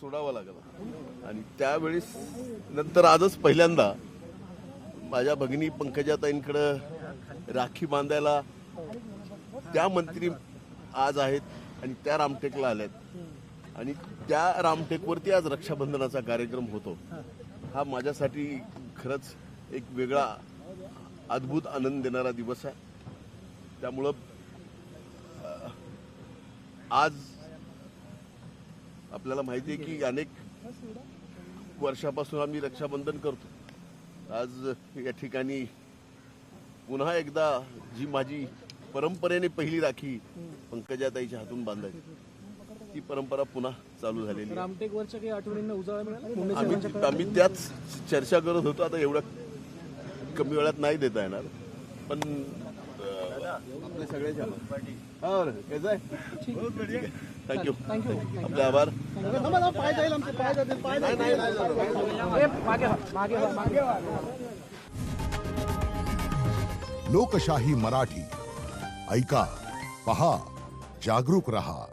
सोडावा लागला आणि त्यावेळेस नंतर आजच पहिल्यांदा माझ्या भगिनी पंकजाताईंकडं राखी बांधायला त्या मंत्री आज आहेत आणि त्या रामटेकला आल्यात आणि त्या रामटेकवरती आज रक्षाबंधनाचा कार्यक्रम होतो. हा माझ्यासाठी खरंच एक वेगळा अद्भुत आनंद देणारा दिवस आहे. त्यामुळं आज आपल्याला माहिती आहे की अनेक वर्षापासून आम्ही रक्षाबंधन करतो. आज या ठिकाणी पुन्हा एकदा जी माझी परंपरेने पहिली राखी पंकजाताईच्या हातून बांधायची ती परंपरा पुन्हा चालू झालेली आहे. रामटेकवरच्या काही आठवणींना उजाळा मिळाला. आम्ही त्याच चर्चा करत होतो. आता एवढ्या कमी वेळात नाही देता येणार पण आपले सगळ्याचे आभार. कसं आहे? थँक्यू. आपले आभार. लोकशाही मराठी ऐका, पहा, जागरूक रहा.